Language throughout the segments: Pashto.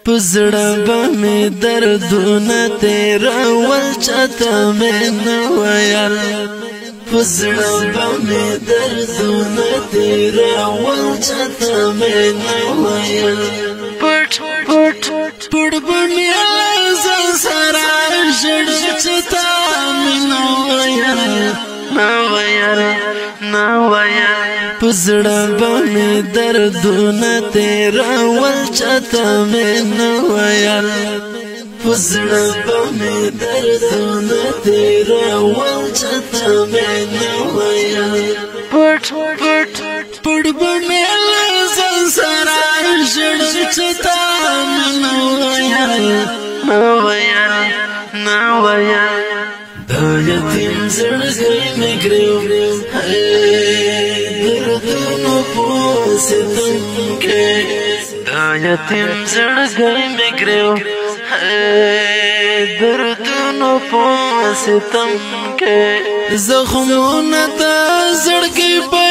پزړه به مې دردونه تیرول چاته مې نه ویل پزړه به مې دردونه تیرول چاته مې نه ویل پټ به مې ځان سره ژړ چاته مې نه ویل پزړه به مې دردونه تیرول چاته مې نه ویل پزړه به مې دردونه تیرول چاته مې نه ویل پټ به مې ځان سره ژړ چاته مې نه ویل دا یتیم زړګی مې ګریو دردونو په ستم کې دا یتیم زړګی مې ګریو دردونو په ستم کې زخمونه د زړګي په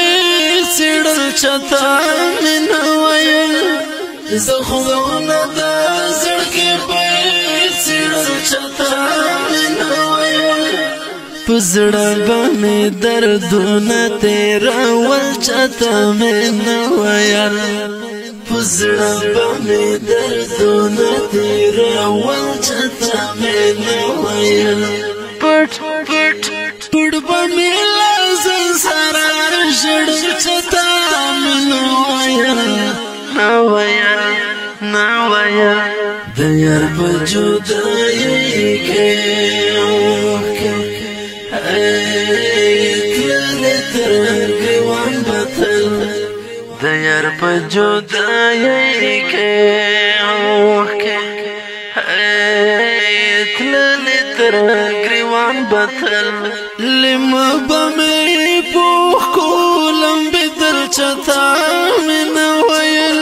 څېړل چاته مې نه ویل زخمونه د زړګي په څېړل چاته مې نه ویل پزړه به مې دردونه تیرول چاته مې نه ویل پزړه به مې دردونه تیرول چاته مې نه ویل پټ به مې ځان سره ژړ چاته مې نه ویل د یار په جدایۍ کې د یار په جدایۍ کې تللې تر ګریوان بتل لمه به مې پوخ کولم بدل چاته مې نه ویل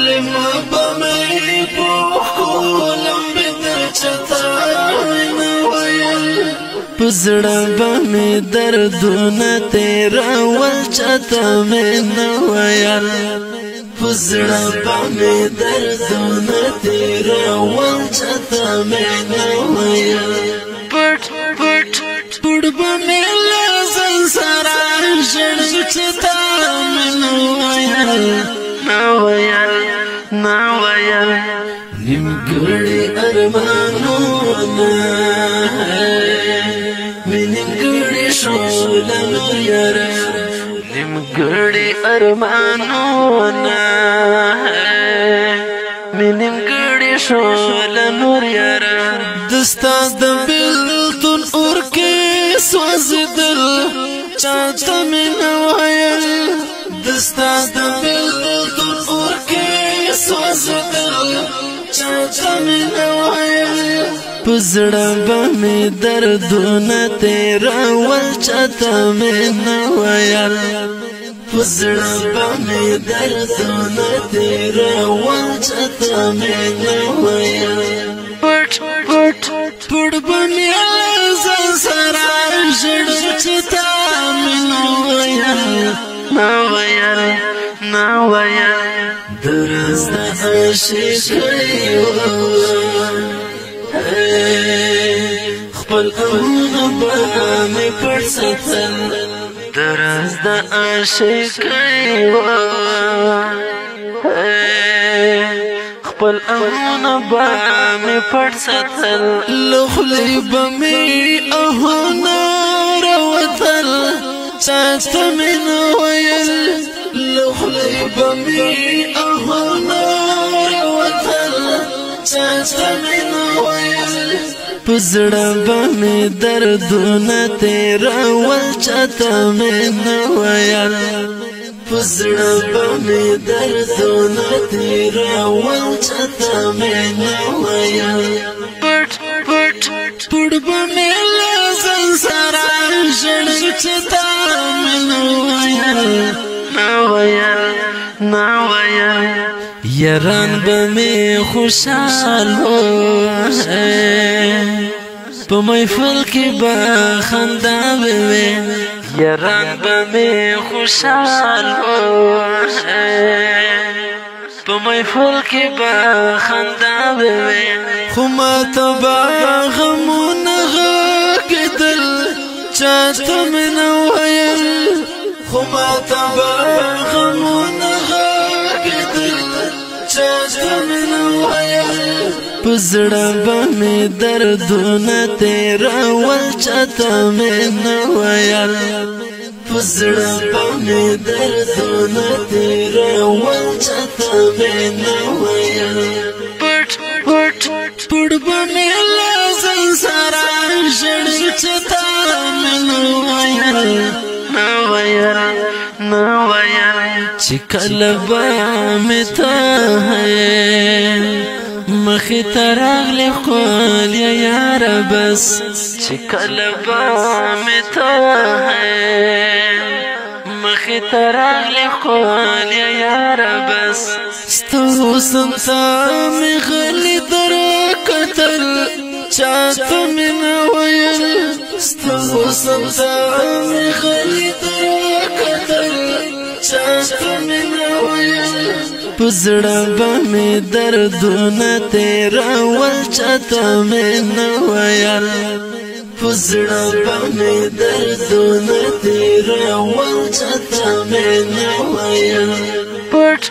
لمه به مې پوخ کولم بدل چاته مې نه ویل پزړه به مې دردونه تیرول چاته مې نه ویل پزړه به مې دردونه تیرول چاته مې نه ویل پټ به مې ځان سره ژړ چاته مې نه ویل نیمګړي ارمانونه نیمګړي شول نور یاره نیمګړي ارمانونه نیمګړي شول نور یاره دستا د بلتون اور کې سوځېدل چاته مې نه ویل دستا د بلتون اور کې سوځېدل چاته مې نه ویل پزړه به مې دردونه تیرول چاته مې نه ویل پزړه به مې دردونه تیرول چاته مې نه ویل پټ به مې ځان سره ژړ چاته مې نه ویل درز د عاشقۍ خپل امونه به مې پټ ساتل درز د عاشقۍ خپل امونه به مې پټ ساتل له خولې به مې آهونه راوتل چاته مې نه ویل له خولې به مې آهونه راوتل چاته مې نه ویل پزړه به مې دردونه تیرول چاته مې نه ویل پزړه به مې دردونه تیرول چاته مې نه ویل پټ به مې ځان سره ژړ چاته مې نه ویل یاران به مې خوشحال په محفل کې به خندا وي یاران به مې خوشحال په محفل کې به خندا وي خو ماته به غمونه غږېدل چاته مې نه ویل خو ماته به غمونه غږېدل چاته مې نه ویل په زړه به مې دردونه تېرول چاته مې نه ویل په زړه به مې دردونه تېرول چاته مې نه ویل پټ به مې له ځان سره ژړل چاته مې نه ویل چې کله به مې ته مخې ته راغلې ښکلې یاره بس چې کله به مې ته مخې ته راغلې ښکلې یاره بس ستا حسن ته مې غلي درکتل چاته مې نه ویل ستا حسن ته مې غلي درکتل چاته مې نه ویل په زړه به مې دردونه تېرول چاته مې نه ویل په زړه به مې دردونه تېرول چاته مې نه ویل پټ